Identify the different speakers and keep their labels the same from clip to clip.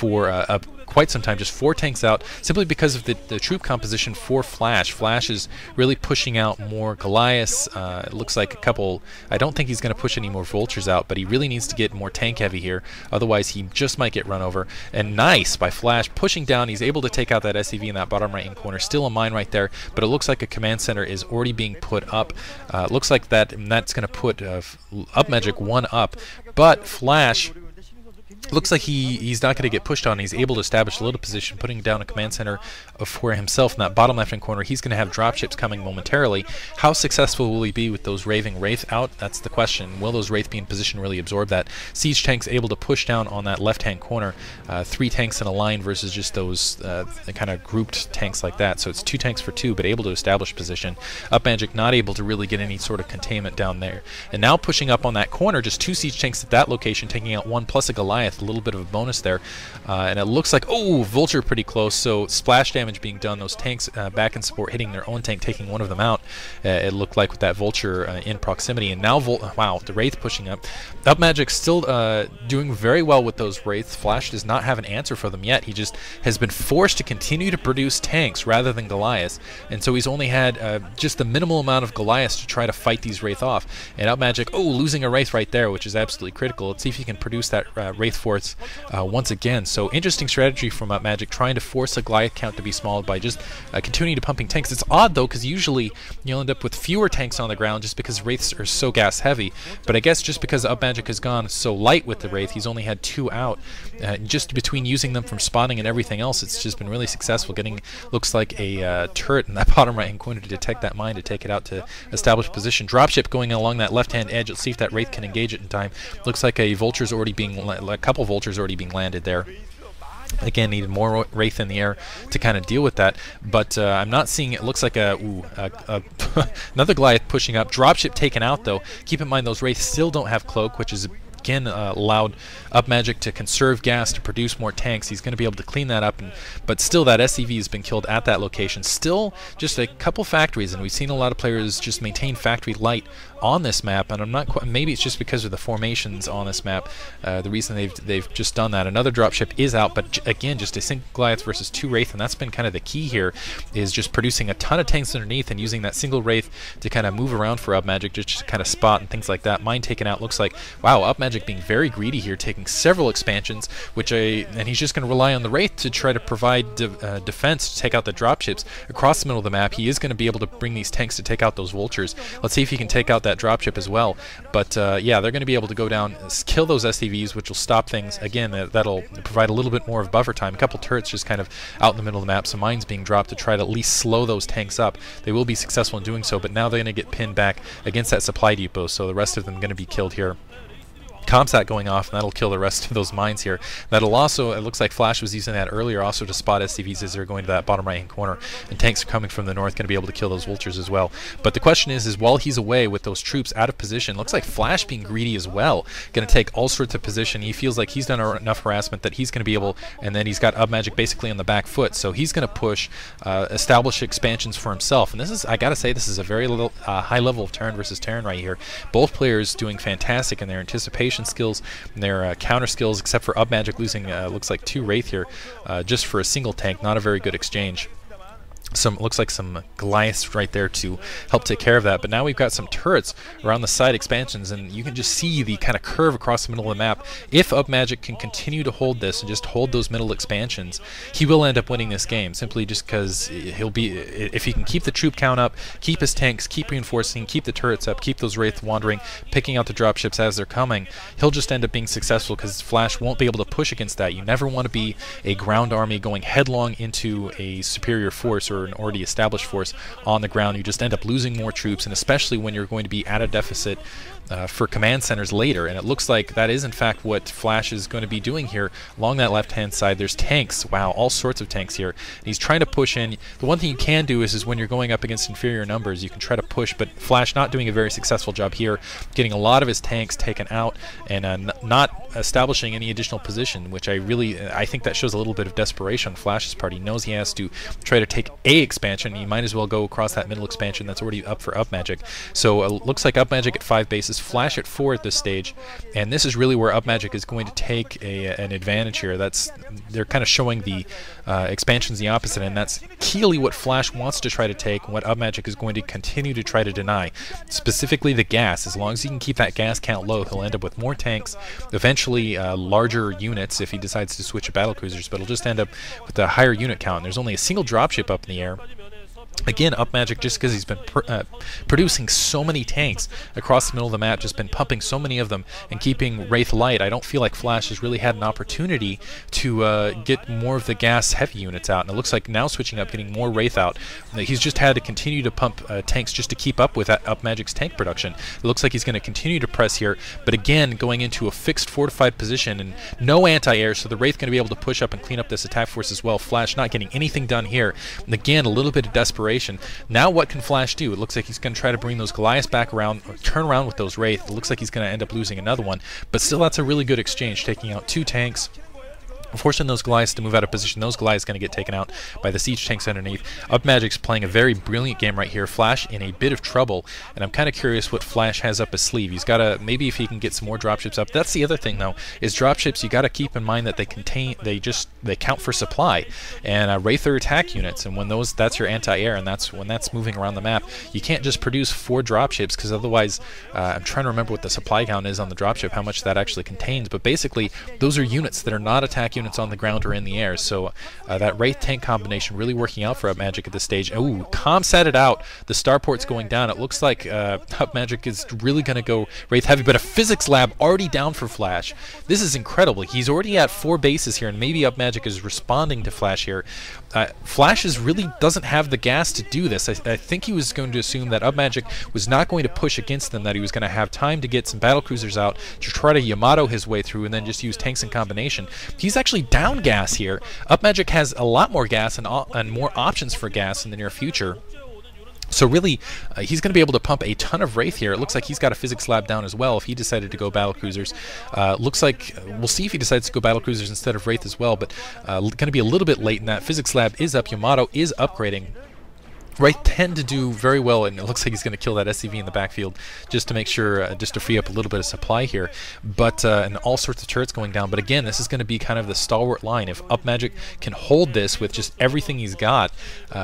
Speaker 1: for quite some time, just 4 tanks out, simply because of the troop composition for Flash. Flash is really pushing out more Goliaths. It looks like a couple, I don't think he's going to push any more Vultures out, but he really needs to get more tank heavy here, otherwise he just might get run over. And nice by Flash, pushing down, he's able to take out that SCV in that bottom right hand corner. Still a mine right there, but it looks like a command center is already being put up. It looks like that's going to put Upmagic 1 up, but Flash looks like he's not going to get pushed on. He's able to establish a little position, putting down a command center for himself in that bottom left-hand corner. He's going to have dropships coming momentarily. How successful will he be with those raving Wraith out? That's the question. Will those Wraith be in position to really absorb that? Siege tanks able to push down on that left-hand corner. 3 tanks in a line versus just those kind of grouped tanks like that. So it's 2 tanks for 2, but able to establish position. Upmagic not able to really get any sort of containment down there. And now pushing up on that corner, just 2 siege tanks at that location, taking out 1 plus a Goliath. A little bit of a bonus there, and it looks like, oh, Vulture pretty close, so splash damage being done. Those tanks back in support hitting their own tank, taking one of them out. It looked like with that Vulture in proximity, and now wow, the Wraith pushing up. Upmagic still doing very well with those Wraiths. Flash does not have an answer for them yet. He just has been forced to continue to produce tanks rather than Goliaths, and so he's only had just the minimal amount of Goliaths to try to fight these Wraith off. And Upmagic, oh, losing a Wraith right there, which is absolutely critical. Let's see if he can produce that Wraith force once again. So interesting strategy from Upmagic, trying to force a Goliath count to be small by just continuing to pumping tanks. It's odd though, because usually you'll end up with fewer tanks on the ground just because Wraiths are so gas heavy, but I guess just because Upmagic has gone so light with the Wraith, he's only had 2 out. Just between using them from spawning and everything else, it's just been really successful, getting, looks like a turret in that bottom right hand corner to detect that mine, to take it out to establish position. Dropship going along that left hand edge. Let's see if that Wraith can engage it in time. Looks like a Vulture's already being, a couple Vultures already being landed there. Again, needed more Wraith in the air to kind of deal with that, but I'm not seeing it. Looks like another Goliath pushing up. Dropship taken out though. Keep in mind those Wraiths still don't have cloak, which is again allowed Upmagic to conserve gas to produce more tanks. He's going to be able to clean that up, but still that SCV has been killed at that location. Still just a couple factories, and we've seen a lot of players just maintain factory light on this map, and I'm not quite, maybe it's just because of the formations on this map, the reason they've just done that. Another dropship is out, but again, just a single Goliath versus 2 Wraith, and that's been kind of the key here, is just producing a ton of tanks underneath and using that single Wraith to kind of move around for Upmagic, just to kind of spot and things like that. Mine taken out. Looks like, wow, Upmagic being very greedy here, taking several expansions, and he's just going to rely on the Wraith to try to provide defense to take out the dropships across the middle of the map. He is going to be able to bring these tanks to take out those Vultures. Let's see if he can take out that dropship as well. But yeah, they're going to be able to go down, kill those SCVs, which will stop things. Again, that'll provide a little bit more of buffer time. A couple turrets just kind of out in the middle of the map, some mines being dropped to try to at least slow those tanks up. They will be successful in doing so, but now they're going to get pinned back against that supply depot, so the rest of them are going to be killed here. Comsat going off, and that'll kill the rest of those mines here. That'll also, it looks like Flash was using that earlier also to spot SCVs as they're going to that bottom right hand corner, and tanks are coming from the north, going to be able to kill those Vultures as well. But the question is while he's away with those troops out of position, looks like Flash being greedy as well, going to take all sorts of position. He feels like he's done enough harassment that he's going to be able, and then he's got Upmagic basically on the back foot, so he's going to push, establish expansions for himself. And this is, I gotta say, this is a very little high level of Terran versus Terran right here. Both players doing fantastic in their anticipation skills and their counter skills, except for Upmagic losing looks like 2 Wraith here just for a single tank. Not a very good exchange. Looks like some Goliaths right there to help take care of that. But now we've got some turrets around the side expansions, and you can just see the kind of curve across the middle of the map. If Upmagic can continue to hold this and just hold those middle expansions, he will end up winning this game, simply just because he'll be, if he can keep the troop count up, keep his tanks, keep reinforcing, keep the turrets up, keep those Wraith wandering, picking out the dropships as they're coming, he'll just end up being successful, because Flash won't be able to push against that. You never want to be a ground army going headlong into a superior force or an already established force on the ground. You just end up losing more troops, and especially when you're going to be at a deficit for command centers later. And it looks like that is in fact what Flash is going to be doing here. Along that left hand side there's tanks. Wow, all sorts of tanks here. And he's trying to push in. The one thing you can do is when you're going up against inferior numbers, you can try to push, but Flash not doing a very successful job here, getting a lot of his tanks taken out, and not establishing any additional position, which I think that shows a little bit of desperation on Flash's part. He knows he has to try to take a expansion. He might as well go across that middle expansion that's already up for Upmagic. So looks like Upmagic at 5 bases, Flash at 4 at this stage, and this is really where Upmagic is going to take an advantage here. They're kind of showing the expansions the opposite, and that's keenly what Flash wants to try to take, and what Upmagic is going to continue to try to deny. Specifically the gas. As long as he can keep that gas count low, he'll end up with more tanks, eventually larger units if he decides to switch to battlecruisers, but he'll just end up with a higher unit count. And there's only a single dropship up in the air. Again, Upmagic, just because he's been producing so many tanks across the middle of the map, just been pumping so many of them and keeping Wraith light, I don't feel like Flash has really had an opportunity to get more of the gas heavy units out. And it looks like now switching up, getting more Wraith out. He's just had to continue to pump tanks just to keep up with Upmagic's tank production. It looks like he's going to continue to press here, but again, going into a fixed fortified position and no anti-air, so the Wraith going to be able to push up and clean up this attack force as well. Flash not getting anything done here. And again, a little bit of desperation. Now what can Flash do? It looks like he's going to try to bring those Goliaths back around, or turn around with those Wraith. It looks like he's going to end up losing another one, but still that's a really good exchange, taking out 2 tanks. Forcing those Goliaths to move out of position. Those Goliaths going to get taken out by the siege tanks underneath. Upmagic's playing a very brilliant game right here. Flash in a bit of trouble, and I'm kind of curious what Flash has up his sleeve. He's got to, maybe if he can get some more dropships up. That's the other thing though, is dropships, you got to keep in mind that they count for supply, and Wraith are attack units, and when that's your anti-air, and when that's moving around the map, you can't just produce 4 dropships, because otherwise, I'm trying to remember what the supply count is on the dropship, how much that actually contains, but basically, those are units that are not attack units on the ground or in the air. So that Wraith tank combination really working out for Upmagic at this stage. Ooh, comsat it out. The starport's going down. It looks like Upmagic is really going to go Wraith heavy, but a physics lab already down for Flash. This is incredible. He's already at 4 bases here, and maybe Upmagic is responding to Flash here. Flash really doesn't have the gas to do this. I think he was going to assume that Upmagic was not going to push against them, that he was going to have time to get some battlecruisers out to try to Yamato his way through and then just use tanks in combination. He's actually down gas here. Upmagic has a lot more gas and more options for gas in the near future. So really, he's going to be able to pump a ton of Wraith here. It looks like he's got a physics lab down as well if he decided to go battlecruisers. Looks like we'll see if he decides to go battlecruisers instead of Wraith as well, but going to be a little bit late in that. Physics lab is up. Yamato is upgrading. Wraith tend to do very well, and it looks like he's going to kill that SCV in the backfield just to make sure, just to free up a little bit of supply here. But and all sorts of turrets going down. But again, this is going to be kind of the stalwart line. If Upmagic can hold this with just everything he's got,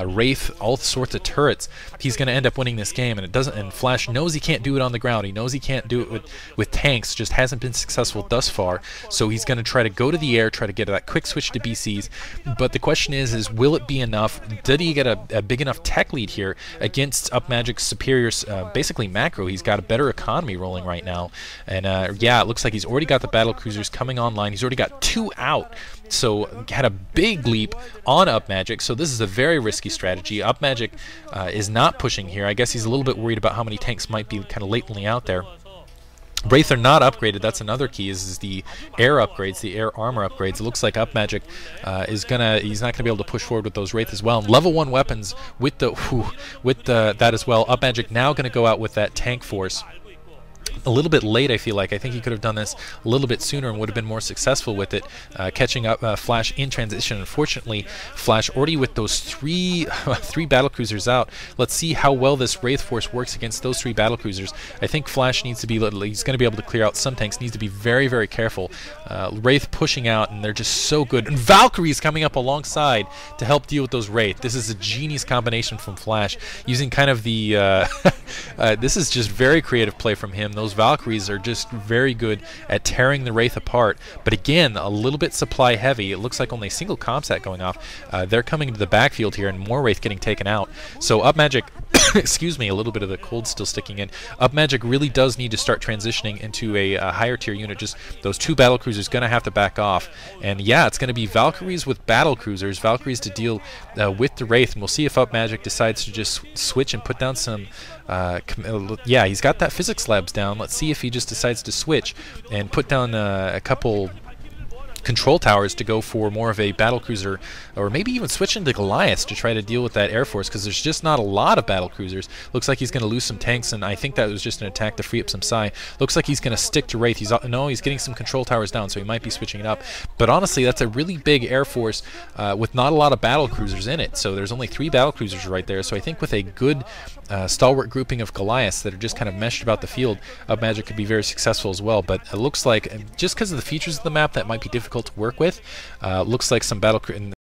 Speaker 1: Wraith, all sorts of turrets, he's going to end up winning this game. And it doesn't. And Flash knows he can't do it on the ground. He knows he can't do it with tanks. Just hasn't been successful thus far. So he's going to try to go to the air, try to get that quick switch to BCs. But the question is will it be enough? Did he get a big enough tech lead here against Upmagic's superior, basically macro? He's got a better economy rolling right now, and yeah, it looks like he's already got the battle cruisers coming online. He's already got 2 out, so had a big leap on Upmagic. So this is a very risky strategy. Upmagic is not pushing here. I guess he's a little bit worried about how many tanks might be kind of latently out there. Wraith are not upgraded. That's another key, is the air upgrades, the air armor upgrades. It looks like Upmagic he's not gonna be able to push forward with those Wraith as well. And level 1 weapons with that as well. Upmagic now gonna go out with that tank force. A little bit late, I feel like. I think he could have done this a little bit sooner and would have been more successful with it, catching up Flash in transition. Unfortunately, Flash already with those three battlecruisers out. Let's see how well this Wraith force works against those 3 battlecruisers. I think Flash needs to be, he's going to be able to clear out some tanks, needs to be very, very careful. Wraith pushing out, and they're just so good. And Valkyries coming up alongside to help deal with those Wraith. This is a genius combination from Flash, using kind of the, this is just very creative play from him. Those Valkyries are just very good at tearing the Wraith apart, but again, a little bit supply heavy. It looks like only a single comsat going off. They're coming to the backfield here, and more Wraith getting taken out. So Upmagic, excuse me, a little bit of the cold still sticking in. Upmagic really does need to start transitioning into a higher tier unit. Just those 2 battlecruisers going to have to back off, and yeah, it's going to be Valkyries with battlecruisers, Valkyries to deal with the Wraith, and we'll see if Upmagic decides to just switch and put down some yeah, he's got that physics labs down. Let's see if he just decides to switch and put down a couple control towers to go for more of a battlecruiser, or maybe even switch into Goliaths to try to deal with that Air Force, because there's just not a lot of battlecruisers. Looks like he's going to lose some tanks, and I think that was just an attack to free up some psi. Looks like he's going to stick to Wraith. He's getting some control towers down, so he might be switching it up. But honestly, that's a really big Air Force with not a lot of battlecruisers in it. So there's only 3 battlecruisers right there. So I think with a good stalwart grouping of Goliaths that are just kind of meshed about the field, Upmagic could be very successful as well. But it looks like, just because of the features of the map, that might be difficult to work with. Looks like some